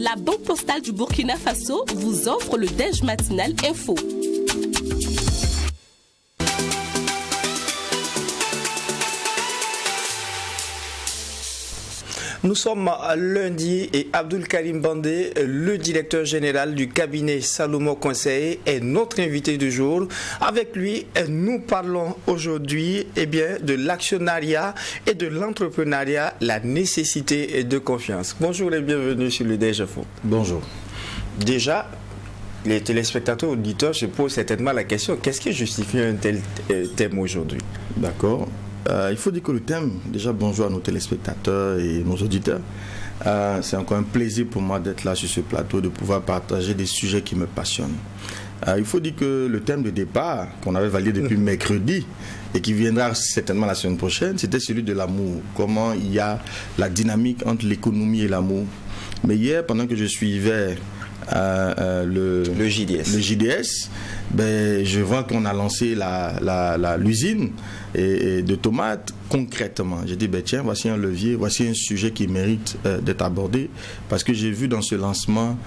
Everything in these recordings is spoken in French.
la Banque Postale du Burkina Faso vous offre le Déj Matinal Info. Nous sommes lundi et Abdul Karim Bandé, le directeur général du cabinet Salomon Conseil, est notre invité du jour. Avec lui, nous parlons aujourd'hui de l'actionnariat et de l'entrepreneuriat, la nécessité de confiance. Bonjour et bienvenue sur le Déj Info. Bonjour. Déjà, les téléspectateurs auditeurs se posent certainement la question, qu'est-ce qui justifie un tel thème aujourd'hui? D'accord. Il faut dire que le thème, déjà bonjour à nos téléspectateurs et nos auditeurs. C'est encore un plaisir pour moi d'être là sur ce plateau, de pouvoir partager des sujets qui me passionnent. Il faut dire que le thème de départ, qu'on avait validé depuis mercredi et qui viendra certainement la semaine prochaine, c'était celui de l'amour. Comment il y a la dynamique entre l'économie et l'amour. Mais hier, pendant que je suivais le JDS, je vois qu'on a lancé l'usine de tomates concrètement. J'ai dit, tiens, voici un levier, voici un sujet qui mérite d'être abordé, parce que j'ai vu dans ce lancement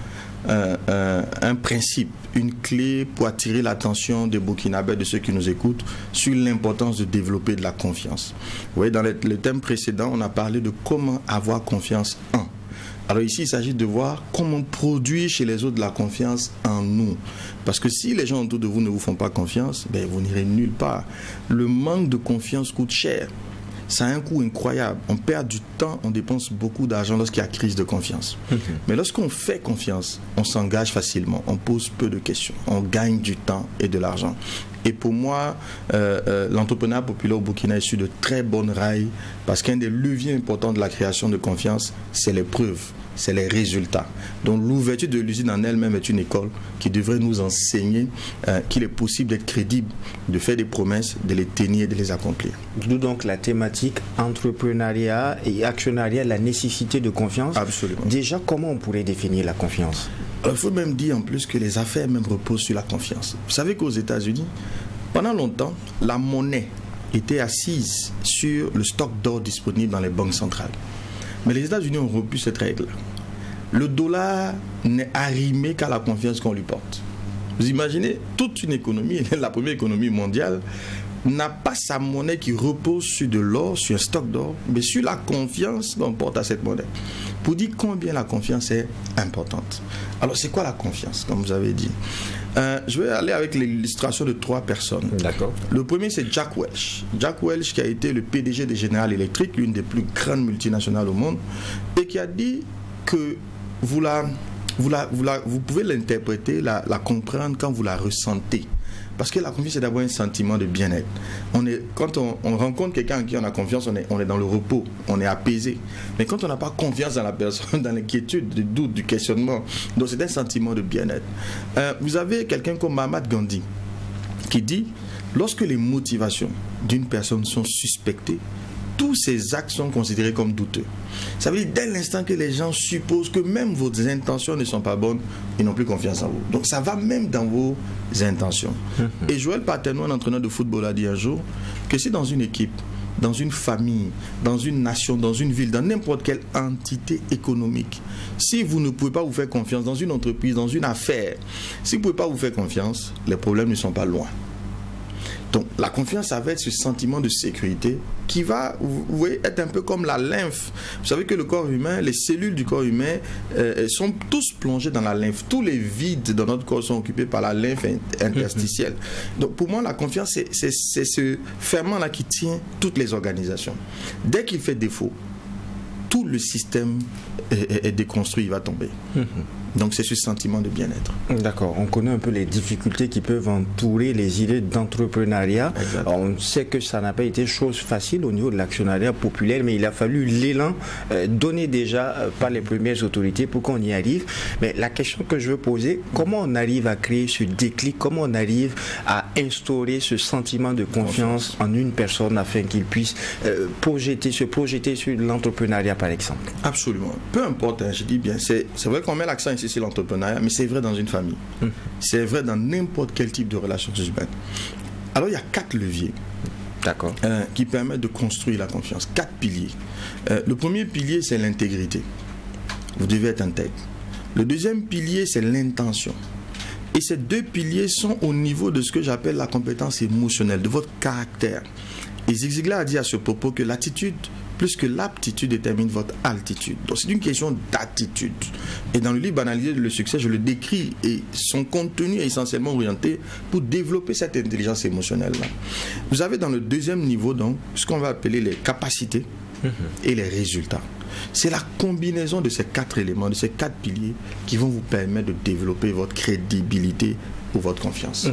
un principe, une clé pour attirer l'attention des Burkinabés, de ceux qui nous écoutent, sur l'importance de développer de la confiance. Vous voyez, dans le thème précédent, on a parlé de comment avoir confiance en. Alors ici, il s'agit de voir comment produire chez les autres de la confiance en nous. Parce que si les gens autour de vous ne vous font pas confiance, vous n'irez nulle part. Le manque de confiance coûte cher. Ça a un coût incroyable. On perd du temps, on dépense beaucoup d'argent lorsqu'il y a crise de confiance. Mais lorsqu'on fait confiance, on s'engage facilement, on pose peu de questions, on gagne du temps et de l'argent. Et pour moi, l'entrepreneuriat populaire au Burkina est sur de très bonnes rails, parce qu'un des leviers importants de la création de confiance, c'est les preuves, c'est les résultats. Donc l'ouverture de l'usine en elle-même est une école qui devrait nous enseigner qu'il est possible d'être crédible, de faire des promesses, de les tenir et de les accomplir. D'où donc la thématique entrepreneuriat et actionnariat, la nécessité de confiance. Absolument. Déjà, comment on pourrait définir la confiance? Il faut même dire en plus que les affaires même reposent sur la confiance. Vous savez qu'aux États-Unis, pendant longtemps, la monnaie était assise sur le stock d'or disponible dans les banques centrales. Mais les États-Unis ont rompu cette règle. Le dollar n'est arrimé qu'à la confiance qu'on lui porte. Vous imaginez, toute une économie, la première économie mondiale, n'a pas sa monnaie qui repose sur de l'or, sur un stock d'or, mais sur la confiance qu'on porte à cette monnaie. Pour dire combien la confiance est importante. Alors, c'est quoi la confiance, comme vous avez dit? Je vais aller avec l'illustration de 3 personnes. D'accord. Le premier, c'est Jack Welch. Jack Welch, qui a été le PDG de General Electric, l'une des plus grandes multinationales au monde, et qui a dit que vous pouvez l'interpréter, la comprendre quand vous la ressentez. Parce que la confiance, c'est d'abord un sentiment de bien-être. Quand on rencontre quelqu'un en qui on a confiance, on est dans le repos, on est apaisé. Mais quand on n'a pas confiance dans la personne, dans l'inquiétude, le doute, du questionnement, donc c'est un sentiment de bien-être. Vous avez quelqu'un comme Mahatma Gandhi qui dit, lorsque les motivations d'une personne sont suspectées, tous ces actes sont considérés comme douteux. Ça veut dire dès l'instant que les gens supposent que même vos intentions ne sont pas bonnes, ils n'ont plus confiance en vous. Donc ça va même dans vos intentions. Et Joël Paterno, un entraîneur de football, a dit un jour que si dans une équipe, dans une famille, dans une nation, dans une ville, dans n'importe quelle entité économique, si vous ne pouvez pas vous faire confiance dans une entreprise, dans une affaire, si vous ne pouvez pas vous faire confiance, les problèmes ne sont pas loin. Donc la confiance, ça va être ce sentiment de sécurité qui va, vous voyez, être un peu comme la lymphe. Vous savez que le corps humain, les cellules du corps humain sont tous plongées dans la lymphe. Tous les vides dans notre corps sont occupés par la lymphe interstitielle. Donc pour moi, la confiance, c'est ce ferment-là qui tient toutes les organisations. Dès qu'il fait défaut, tout le système est déconstruit, il va tomber. Donc c'est ce sentiment de bien-être. D'accord, on connaît un peu les difficultés qui peuvent entourer les idées d'entrepreneuriat. On sait que ça n'a pas été chose facile au niveau de l'actionnariat populaire, mais il a fallu l'élan donné déjà par les premières autorités pour qu'on y arrive. Mais la question que je veux poser, comment on arrive à créer ce déclic, comment on arrive à instaurer ce sentiment de confiance en une personne afin qu'il puisse se projeter sur l'entrepreneuriat par exemple? Absolument. Peu importe, hein, je dis bien, c'est vrai qu'on met l'accent ici sur l'entrepreneuriat, mais c'est vrai dans une famille. C'est vrai dans n'importe quel type de relations humaines. Alors il y a 4 leviers qui permettent de construire la confiance. 4 piliers. Le premier pilier, c'est l'intégrité. Vous devez être intègre. Le deuxième pilier, c'est l'intention. Et ces deux piliers sont au niveau de ce que j'appelle la compétence émotionnelle, de votre caractère. Et Zig Ziglar a dit à ce propos que l'attitude, plus que l'aptitude, détermine votre altitude. Donc c'est une question d'attitude. Et dans le livre Analyser le succès, je le décris et son contenu est essentiellement orienté pour développer cette intelligence émotionnelle-là. Vous avez dans le deuxième niveau, donc, ce qu'on va appeler les capacités et les résultats. C'est la combinaison de ces quatre éléments, de ces quatre piliers qui vont vous permettre de développer votre crédibilité ou votre confiance.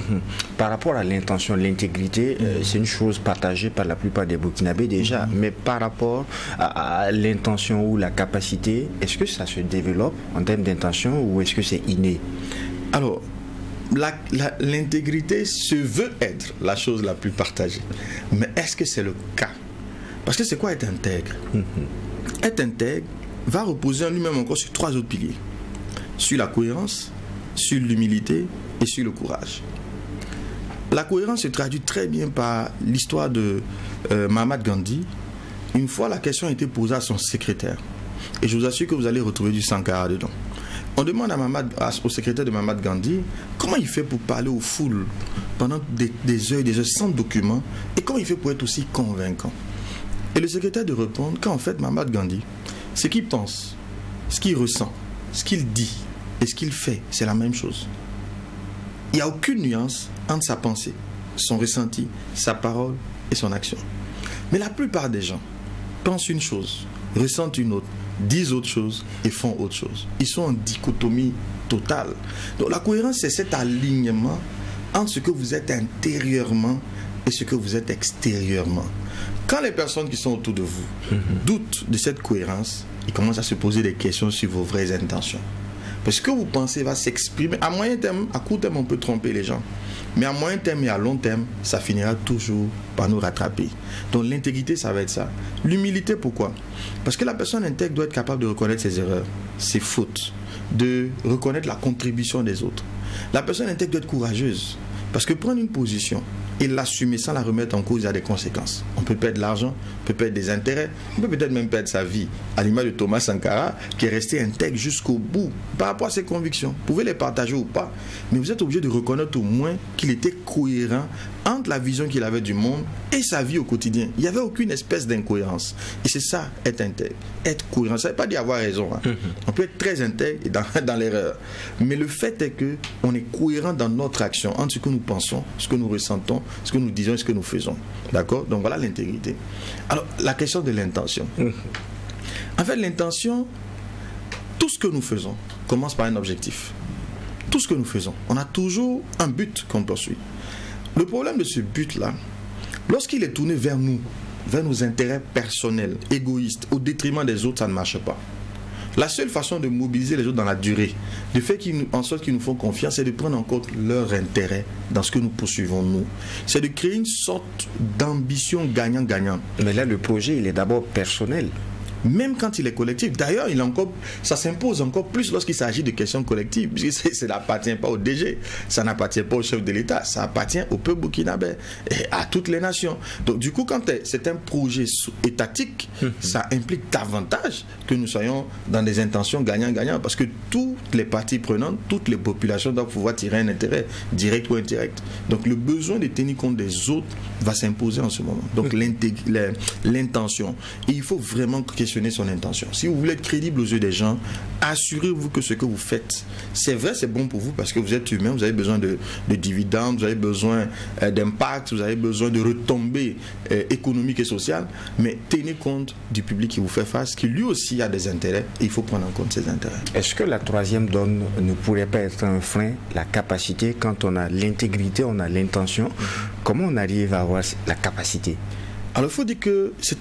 Par rapport à l'intention, l'intégrité, c'est une chose partagée par la plupart des Burkinabés déjà, mais par rapport à l'intention ou la capacité, est-ce que ça se développe en termes d'intention ou est-ce que c'est inné? Alors, l'intégrité se veut être la chose la plus partagée. Mais est-ce que c'est le cas? Parce que c'est quoi être intègre? Être intègre va reposer en lui-même encore sur trois autres piliers. Sur la cohérence, sur l'humilité et sur le courage. La cohérence se traduit très bien par l'histoire de Mahatma Gandhi. Une fois, la question a été posée à son secrétaire. Et je vous assure que vous allez retrouver du Sankara dedans. On demande au secrétaire de Mahatma Gandhi comment il fait pour parler aux foules pendant des heures sans documents et comment il fait pour être aussi convaincant. Et le secrétaire de répondre qu'en fait, Mahatma Gandhi, ce qu'il pense, ce qu'il ressent, ce qu'il dit et ce qu'il fait, c'est la même chose. Il n'y a aucune nuance entre sa pensée, son ressenti, sa parole et son action. Mais la plupart des gens pensent une chose, ressentent une autre, disent autre chose et font autre chose. Ils sont en dichotomie totale. Donc la cohérence, c'est cet alignement entre ce que vous êtes intérieurement et ce que vous êtes extérieurement. Quand les personnes qui sont autour de vous doutent de cette cohérence, ils commencent à se poser des questions sur vos vraies intentions. Parce que ce que vous pensez va s'exprimer. À moyen terme, à court terme, on peut tromper les gens. Mais à moyen terme et à long terme, ça finira toujours par nous rattraper. Donc l'intégrité, ça va être ça. L'humilité, pourquoi? Parce que la personne intègre doit être capable de reconnaître ses erreurs, ses fautes, de reconnaître la contribution des autres. La personne intègre doit être courageuse. Parce que prendre une position et l'assumer sans la remettre en cause, il y a des conséquences. On peut perdre de l'argent, on peut perdre des intérêts, on peut peut-être même perdre sa vie. À l'image de Thomas Sankara, qui est resté intègre jusqu'au bout par rapport à ses convictions. Vous pouvez les partager ou pas, mais vous êtes obligé de reconnaître au moins qu'il était cohérent entre la vision qu'il avait du monde et sa vie au quotidien. Il n'y avait aucune espèce d'incohérence. Et c'est ça, être intègre. Être cohérent, ça ne veut pas dire avoir raison. On peut être très intègre et dans l'erreur. Mais le fait est qu'on est cohérent dans notre action, entre ce que nous pensons, ce que nous ressentons, ce que nous disons et ce que nous faisons. D'accord? Donc voilà l'intégrité. Alors, la question de l'intention. En fait, l'intention, tout ce que nous faisons commence par un objectif. Tout ce que nous faisons, on a toujours un but qu'on poursuit. Le problème de ce but-là, lorsqu'il est tourné vers nous, vers nos intérêts personnels, égoïstes, au détriment des autres, ça ne marche pas. La seule façon de mobiliser les autres dans la durée, de faire en sorte qu'ils nous font confiance, c'est de prendre en compte leur intérêt dans ce que nous poursuivons nous. C'est de créer une sorte d'ambition gagnant-gagnant. Mais là, le projet, il est d'abord personnel. Même quand il est collectif. D'ailleurs, ça s'impose encore plus lorsqu'il s'agit de questions collectives, puisque ça n'appartient pas au DG, ça n'appartient pas au chef de l'État, ça appartient au peuple burkinabé et à toutes les nations. Donc du coup, quand c'est un projet étatique, ça implique davantage que nous soyons dans des intentions gagnant-gagnant, parce que toutes les parties prenantes, toutes les populations doivent pouvoir tirer un intérêt, direct ou indirect. Donc le besoin de tenir compte des autres va s'imposer en ce moment. Donc l'intention. Et il faut vraiment questionner son intention. Si vous voulez être crédible aux yeux des gens, assurez-vous que ce que vous faites, c'est vrai, c'est bon pour vous parce que vous êtes humain, vous avez besoin de dividendes, vous avez besoin d'impact, vous avez besoin de retombées économiques et sociales, mais tenez compte du public qui vous fait face, qui lui aussi a des intérêts et il faut prendre en compte ses intérêts. Est-ce que la troisième donne ne pourrait pas être un frein, la capacité, quand on a l'intégrité, on a l'intention, comment on arrive à avoir la capacité? Alors il faut dire que ce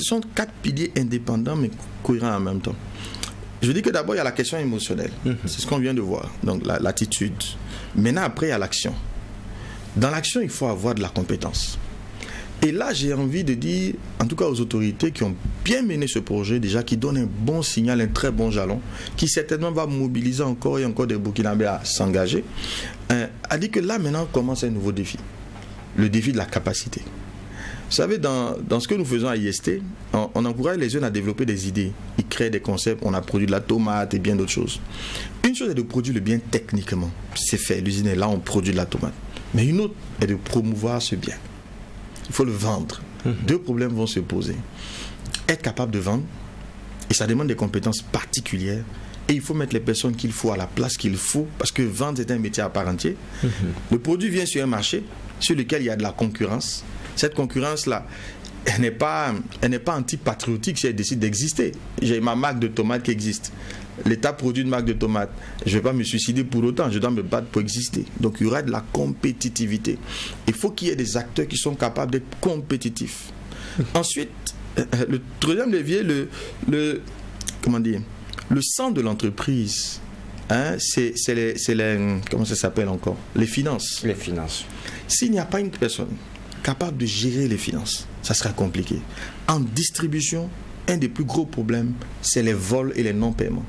sont 4 piliers indépendants mais cohérents en même temps. Je dis que d'abord il y a la question émotionnelle, c'est ce qu'on vient de voir, donc l'attitude. Maintenant après il y a l'action. Dans l'action il faut avoir de la compétence. Et là j'ai envie de dire, en tout cas aux autorités qui ont bien mené ce projet déjà, qui donnent un bon signal, un très bon jalon, qui certainement va mobiliser encore et encore des Burkinabés à s'engager, a dit que là maintenant commence un nouveau défi, le défi de la capacité. Vous savez, dans ce que nous faisons à IST, on encourage les jeunes à développer des idées. Ils créent des concepts, on a produit de la tomate et bien d'autres choses. Une chose est de produire le bien techniquement. C'est fait, l'usine est là, on produit de la tomate. Mais une autre est de promouvoir ce bien. Il faut le vendre. Deux problèmes vont se poser. Être capable de vendre, et ça demande des compétences particulières. Et il faut mettre les personnes qu'il faut à la place qu'il faut, parce que vendre c'est un métier à part entière. Le produit vient sur un marché sur lequel il y a de la concurrence. Cette concurrence-là, elle n'est pas anti-patriotique si elle décide d'exister. J'ai ma marque de tomates qui existe. L'État produit une marque de tomates. Je ne vais pas me suicider pour autant, je dois me battre pour exister. Donc il y aura de la compétitivité. Il faut qu'il y ait des acteurs qui sont capables d'être compétitifs. Ensuite, le troisième levier, comment dire, le centre de l'entreprise, hein, c'est comment ça s'appelle encore? Les finances. Les finances. S'il n'y a pas une personne capable de gérer les finances, ça sera compliqué. En distribution, un des plus gros problèmes, c'est les vols et les non-paiements.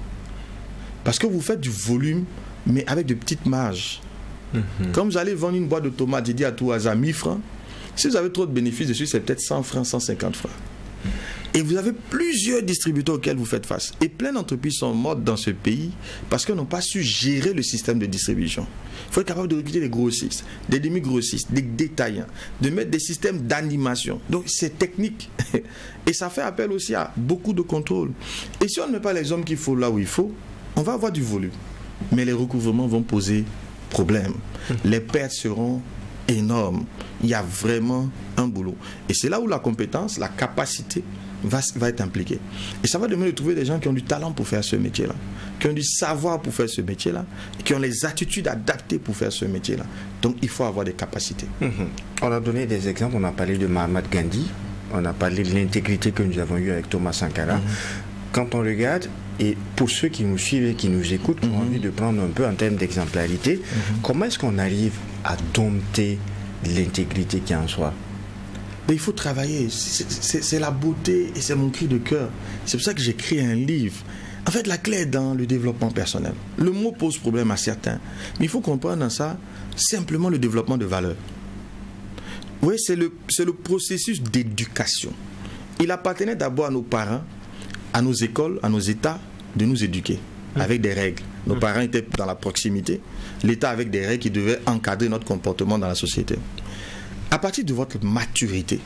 Parce que vous faites du volume, mais avec de petites marges. Comme vous allez vendre une boîte de tomates, j'ai dit à tout hasard 1000 francs, si vous avez trop de bénéfices dessus, c'est peut-être 100 francs, 150 francs. Et vous avez plusieurs distributeurs auxquels vous faites face. Et plein d'entreprises sont mortes dans ce pays parce qu'elles n'ont pas su gérer le système de distribution. Il faut être capable de recruter des grossistes, des demi-grossistes, des détaillants, de mettre des systèmes d'animation. Donc c'est technique. Et ça fait appel aussi à beaucoup de contrôle. Et si on ne met pas les hommes qu'il faut là où il faut, on va avoir du volume. Mais les recouvrements vont poser problème. Les pertes seront énormes. Il y a vraiment un boulot. Et c'est là où la compétence, la capacité va être impliquée. Et ça va demander de trouver des gens qui ont du talent pour faire ce métier-là, qui ont du savoir pour faire ce métier-là, qui ont les attitudes adaptées pour faire ce métier-là. Donc il faut avoir des capacités. On a donné des exemples, on a parlé de Mahatma Gandhi, on a parlé de l'intégrité que nous avons eue avec Thomas Sankara. Quand on regarde, et pour ceux qui nous suivent et qui nous écoutent, qui ont envie de prendre un peu en termes d'exemplarité, comment est-ce qu'on arrive à dompter l'intégrité qui est en soi? Mais il faut travailler, c'est la beauté et c'est mon cri de cœur. C'est pour ça que j'ai écrit un livre. En fait, la clé est dans le développement personnel. Le mot pose problème à certains, mais il faut comprendre dans ça simplement le développement de valeurs. Oui, c'est le processus d'éducation. Il appartenait d'abord à nos parents, à nos écoles, à nos États, de nous éduquer avec des règles. Nos parents étaient dans la proximité, l'État avec des règles qui devaient encadrer notre comportement dans la société. À partir de votre maturité,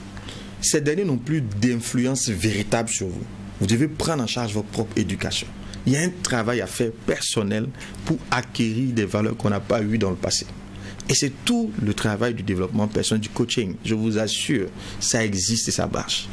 ces derniers n'ont plus d'influence véritable sur vous. Vous devez prendre en charge votre propre éducation. Il y a un travail à faire personnel pour acquérir des valeurs qu'on n'a pas eues dans le passé. Et c'est tout le travail du développement personnel, du coaching. Je vous assure, ça existe et ça marche.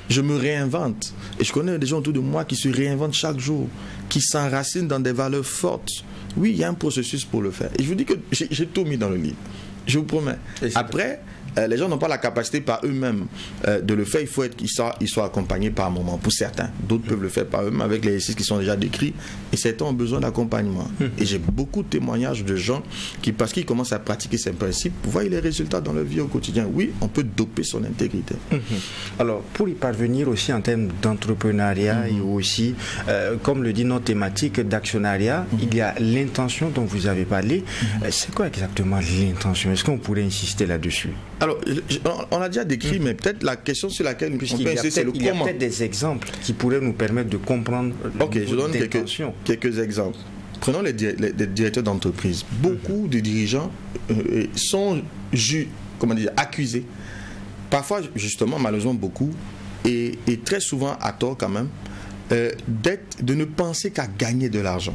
Je me réinvente. Et je connais des gens autour de moi qui se réinventent chaque jour, qui s'enracinent dans des valeurs fortes. Oui, il y a un processus pour le faire. Et je vous dis que j'ai tout mis dans le livre. Je vous promets. Après, les gens n'ont pas la capacité par eux-mêmes de le faire. Il faut qu'ils soient accompagnés par un moment. Pour certains, d'autres peuvent le faire par eux-mêmes avec les exercices qui sont déjà décrits. Et certains ont besoin d'accompagnement. Et j'ai beaucoup de témoignages de gens qui, parce qu'ils commencent à pratiquer ces principes, voient les résultats dans leur vie au quotidien. Oui, on peut doper son intégrité. Alors, pour y parvenir aussi en termes d'entrepreneuriat et aussi, comme le dit notre thématique d'actionnariat, il y a l'intention dont vous avez parlé. C'est quoi exactement l'intention? Est-ce qu'on pourrait insister là-dessus? Alors, on a déjà décrit, mais peut-être la question sur laquelle on peut insister, c'est le comment. Il y a peut-être des exemples qui pourraient nous permettre de comprendre. Ok, je donne quelques exemples. Prenons les directeurs d'entreprise. Beaucoup de dirigeants sont accusés. Parfois, justement, malheureusement beaucoup, et très souvent à tort quand même, de ne penser qu'à gagner de l'argent.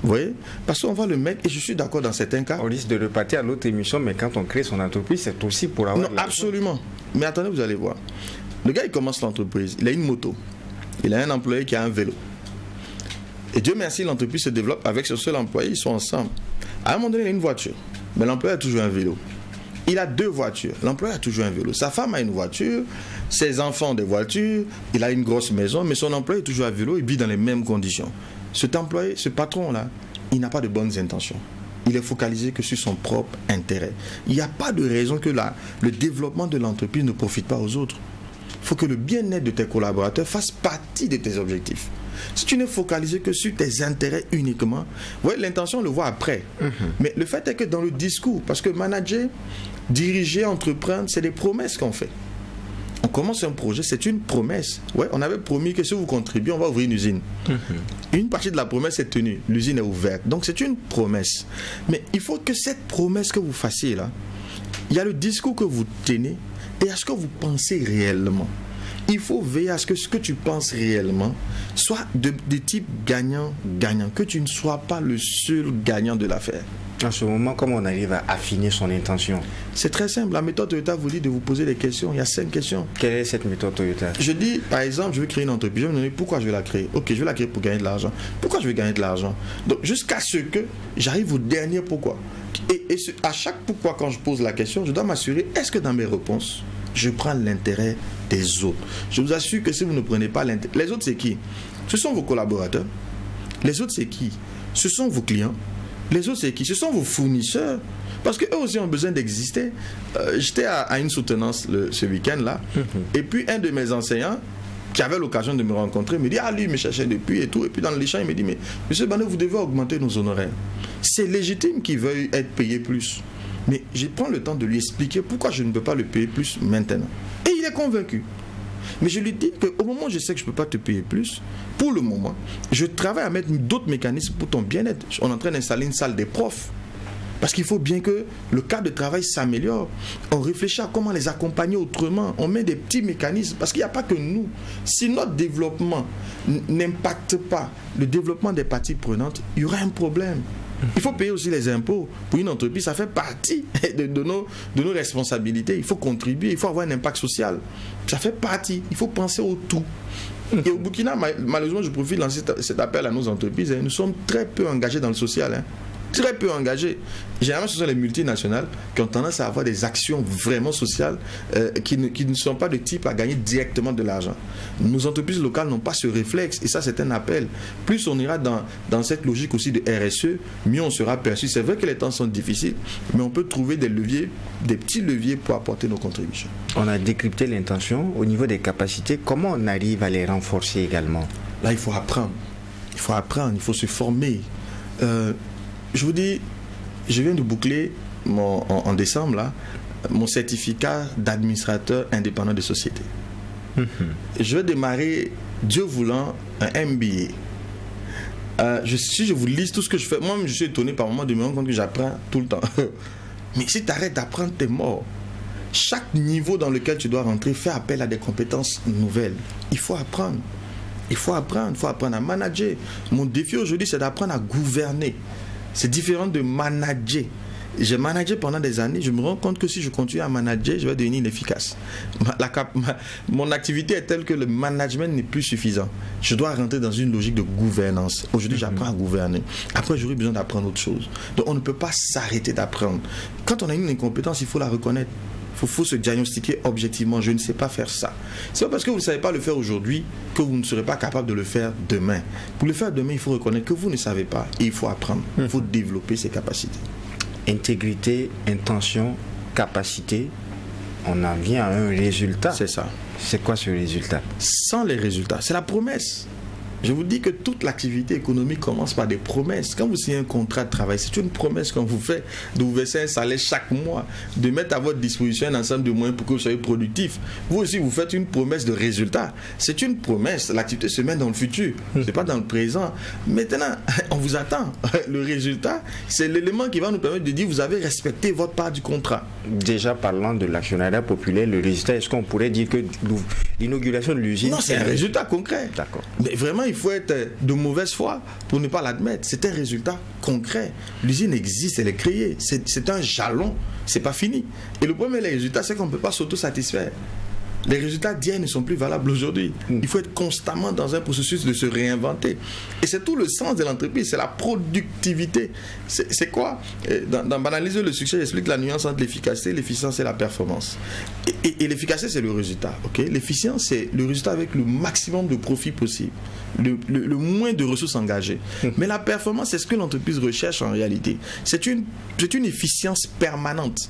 Vous voyez? Parce qu'on va le mettre, et je suis d'accord dans certains cas. On risque de repartir à l'autre émission, mais quand on crée son entreprise, c'est aussi pour avoir. Non, absolument. Mais attendez, vous allez voir. Le gars, il commence l'entreprise, il a une moto, il a un employé qui a un vélo. Et Dieu merci, l'entreprise se développe avec ce seul employé, ils sont ensemble. À un moment donné, il a une voiture, mais l'employé a toujours un vélo. Il a 2 voitures, l'employé a toujours un vélo. Sa femme a une voiture, ses enfants ont des voitures, il a une grosse maison, mais son employé est toujours à vélo, il vit dans les mêmes conditions. Cet employé, ce patron-là, il n'a pas de bonnes intentions. Il est focalisé que sur son propre intérêt. Il n'y a pas de raison que le développement de l'entreprise ne profite pas aux autres. Il faut que le bien-être de tes collaborateurs fasse partie de tes objectifs. Si tu n'es focalisé que sur tes intérêts uniquement, ouais, l'intention, on le voit après. Mais le fait est que dans le discours, parce que manager, diriger, entreprendre, c'est des promesses qu'on fait. On commence un projet, c'est une promesse. Ouais, on avait promis que si vous contribuez, on va ouvrir une usine. Une partie de la promesse est tenue. L'usine est ouverte. Donc c'est une promesse. Mais il faut que cette promesse que vous fassiez là, il y a le discours que vous tenez et à ce que vous pensez réellement. Il faut veiller à ce que tu penses réellement soit de type gagnant-gagnant, que tu ne sois pas le seul gagnant de l'affaire. En ce moment, comment on arrive à affiner son intention? C'est très simple. La méthode Toyota vous dit de vous poser des questions. Il y a 5 questions. Quelle est cette méthode Toyota? Je dis, par exemple, je veux créer une entreprise. Je vais me demander pourquoi je vais la créer. Ok, je vais la créer pour gagner de l'argent. Pourquoi je vais gagner de l'argent? Donc, jusqu'à ce que j'arrive au dernier pourquoi. Et à chaque pourquoi, quand je pose la question, je dois m'assurer, est-ce que dans mes réponses, je prends l'intérêt des autres? Je vous assure que si vous ne prenez pas l'intérêt... Les autres, c'est qui? Ce sont vos collaborateurs. Les autres, c'est qui? Ce sont vos clients. Les autres, c'est qui? Ce sont vos fournisseurs. Parce qu'eux aussi ont besoin d'exister. J'étais à une soutenance ce week-end-là. Et puis, un de mes enseignants, qui avait l'occasion de me rencontrer, me dit, ah, lui, il me cherchait depuis et tout. Et puis, dans l'échange, il me dit, mais monsieur Banou, vous devez augmenter nos honoraires. C'est légitime qu'il veuille être payé plus. Mais je prends le temps de lui expliquer pourquoi je ne peux pas le payer plus maintenant. Et il est convaincu. Mais je lui dis qu'au moment où je sais que je ne peux pas te payer plus, pour le moment, je travaille à mettre d'autres mécanismes pour ton bien-être. On est en train d'installer une salle des profs. Parce qu'il faut bien que le cadre de travail s'améliore. On réfléchit à comment les accompagner autrement. On met des petits mécanismes. Parce qu'il n'y a pas que nous. Si notre développement n'impacte pas le développement des parties prenantes, il y aura un problème. Il faut payer aussi les impôts. Pour une entreprise, ça fait partie de nos responsabilités. Il faut contribuer, il faut avoir un impact social. Ça fait partie. Il faut penser au tout. Et au Burkina, malheureusement, je profite de lancer cet appel à nos entreprises. Nous sommes très peu engagés dans le social. Très peu engagés. Généralement, ce sont les multinationales qui ont tendance à avoir des actions vraiment sociales qui ne sont pas de type à gagner directement de l'argent. Nos entreprises locales n'ont pas ce réflexe et ça, c'est un appel. Plus on ira dans cette logique aussi de RSE, mieux on sera perçu. C'est vrai que les temps sont difficiles, mais on peut trouver des leviers, des petits leviers pour apporter nos contributions. On a décrypté l'intention. Au niveau des capacités, comment on arrive à les renforcer également? Là, il faut apprendre. Il faut apprendre, il faut se former. Je vous dis, je viens de boucler en décembre là, mon certificat d'administrateur indépendant de société. Je vais démarrer, Dieu voulant, un MBA. Si je vous lise tout ce que je fais, moi-même je suis étonné par moment de me rendre compte que j'apprends tout le temps. Mais si tu arrêtes d'apprendre, tu es mort. Chaque niveau dans lequel tu dois rentrer fait appel à des compétences nouvelles. Il faut apprendre. Il faut apprendre à manager. Mon défi aujourd'hui, c'est d'apprendre à gouverner. C'est différent de manager. J'ai managé pendant des années. Je me rends compte que si je continue à manager, je vais devenir inefficace. Mon activité est telle que le management n'est plus suffisant. Je dois rentrer dans une logique de gouvernance. Aujourd'hui, j'apprends à gouverner. Après, j'aurai besoin d'apprendre autre chose. Donc, on ne peut pas s'arrêter d'apprendre. Quand on a une incompétence, il faut la reconnaître. Il faut se diagnostiquer objectivement. Je ne sais pas faire ça. C'est pas parce que vous ne savez pas le faire aujourd'hui que vous ne serez pas capable de le faire demain. Pour le faire demain, il faut reconnaître que vous ne savez pas et il faut apprendre. Il faut développer ses capacités. Intégrité, intention, capacité, on en vient à un résultat. C'est ça. C'est quoi ce résultat? Sans les résultats, c'est la promesse. Je vous dis que toute l'activité économique commence par des promesses. Quand vous signez un contrat de travail, c'est une promesse qu'on vous fait de vous verser un salaire chaque mois, de mettre à votre disposition un ensemble de moyens pour que vous soyez productif. Vous aussi, vous faites une promesse de résultat. C'est une promesse. L'activité se met dans le futur. C'est pas dans le présent. Maintenant, on vous attend. Le résultat, c'est l'élément qui va nous permettre de dire vous avez respecté votre part du contrat. Déjà parlant de l'actionnariat populaire, le résultat, est-ce qu'on pourrait dire que l'inauguration de l'usine... Non, c'est un résultat concret. D'accord. Mais vraiment, il faut être de mauvaise foi pour ne pas l'admettre. C'est un résultat concret. L'usine existe, elle est créée. C'est un jalon. C'est pas fini. Et le premier résultat, c'est qu'on ne peut pas s'auto-satisfaire. Les résultats d'hier ne sont plus valables aujourd'hui. Il faut être constamment dans un processus de se réinventer. Et c'est tout le sens de l'entreprise, c'est la productivité. C'est quoi? Dans Banaliser le succès, j'explique la nuance entre l'efficacité, l'efficience et la performance. Et l'efficacité, c'est le résultat. Okay? L'efficience, c'est le résultat avec le maximum de profit possible, le moins de ressources engagées. Mais la performance, c'est ce que l'entreprise recherche en réalité. C'est une efficience permanente.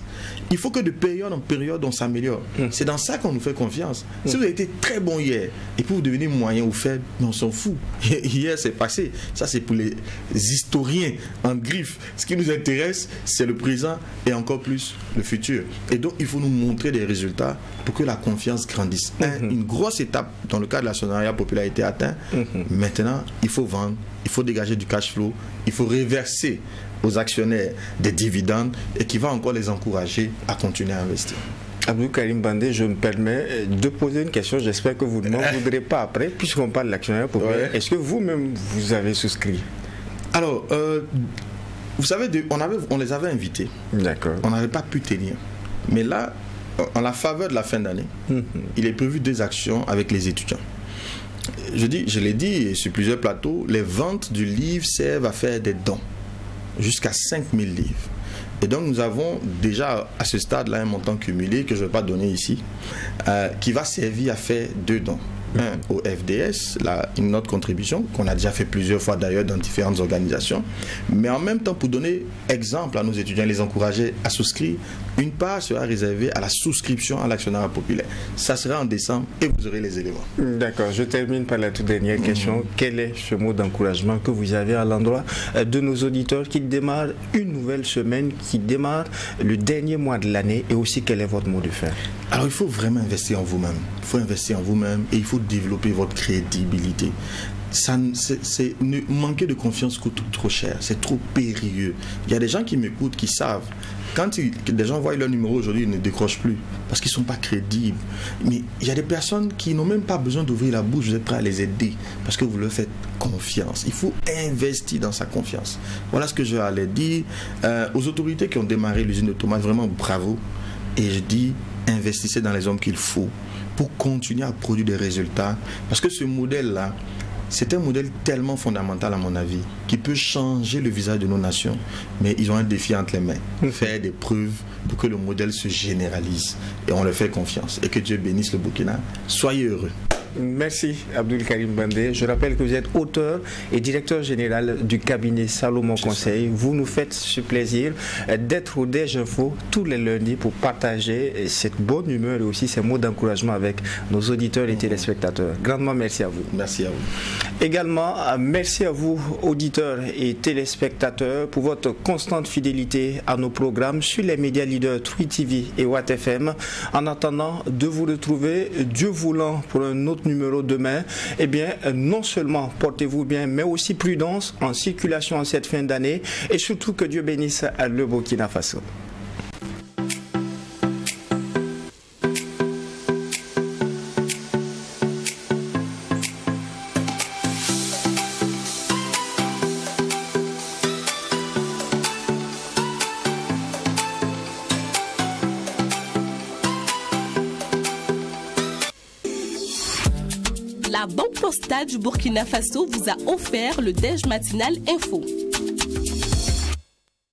Il faut que de période en période, on s'améliore. C'est dans ça qu'on nous fait confiance. Si vous avez été très bon hier et puis vous devenez moyen ou faible, mais on s'en fout. Hier, c'est passé. Ça, c'est pour les historiens en griffe. Ce qui nous intéresse, c'est le présent et encore plus le futur. Et donc, il faut nous montrer des résultats pour que la confiance grandisse. Une grosse étape dans le cadre de l'actionnariat populaire a été atteinte. Maintenant, il faut vendre, il faut dégager du cash flow, il faut reverser aux actionnaires des dividendes et qui va encore les encourager à continuer à investir. Abdul Karim Bandé, je me permets de poser une question. J'espère que vous ne m'en voudrez pas après, puisqu'on parle de l'actionnaire populaire. Est-ce que vous-même, vous avez souscrit? Alors, vous savez, on les avait invités. D'accord. On n'avait pas pu tenir. Mais là, en la faveur de la fin d'année, il est prévu des actions avec les étudiants. Je l'ai dit sur plusieurs plateaux, les ventes du livre servent à faire des dons jusqu'à 5000 livres. Et donc nous avons déjà à ce stade-là un montant cumulé que je ne vais pas donner ici, qui va servir à faire 2 dons. Un au FDS, une autre contribution qu'on a déjà fait plusieurs fois d'ailleurs dans différentes organisations, mais en même temps pour donner exemple à nos étudiants, les encourager à souscrire, une part sera réservée à la souscription à l'actionnariat populaire. Ça sera en décembre et vous aurez les éléments. D'accord, je termine par la toute dernière question. Quel est ce mot d'encouragement que vous avez à l'endroit de nos auditeurs qui démarrent une nouvelle semaine, qui démarrent le dernier mois de l'année, et aussi quel est votre mot de fin? Alors il faut vraiment investir en vous-même. Il faut investir en vous-même et il faut développer votre crédibilité. Manquer de confiance coûte trop cher, c'est trop périlleux. Il y a des gens qui m'écoutent, qui savent. Quand des gens voient leur numéro aujourd'hui, ils ne décrochent plus parce qu'ils ne sont pas crédibles. Mais il y a des personnes qui n'ont même pas besoin d'ouvrir la bouche, vous êtes prêts à les aider parce que vous leur faites confiance. Il faut investir dans sa confiance. Voilà ce que je allais dire aux autorités qui ont démarré l'usine de tomates. Vraiment bravo. Et je dis, investissez dans les hommes qu'il faut pour continuer à produire des résultats. Parce que ce modèle-là, c'est un modèle tellement fondamental à mon avis, qui peut changer le visage de nos nations. Mais ils ont un défi entre les mains. Faire des preuves pour que le modèle se généralise. Et on leur fait confiance. Et que Dieu bénisse le Burkina. Soyez heureux. Merci Abdul Karim Bandé. Je rappelle que vous êtes auteur et directeur général du cabinet Salomon Conseil. Vous nous faites ce plaisir d'être au Déj Info tous les lundis pour partager cette bonne humeur et aussi ces mots d'encouragement avec nos auditeurs et téléspectateurs. Grandement merci à vous. Merci à vous. Également, merci à vous auditeurs et téléspectateurs pour votre constante fidélité à nos programmes sur les médias leaders Twi TV et Watt FM. En attendant de vous retrouver, Dieu voulant, pour un autre numéro demain, eh bien, non seulement portez-vous bien, mais aussi prudence en circulation en cette fin d'année et surtout que Dieu bénisse le Burkina Faso. La Banque Postale du Burkina Faso vous a offert le Déj Matinal Info.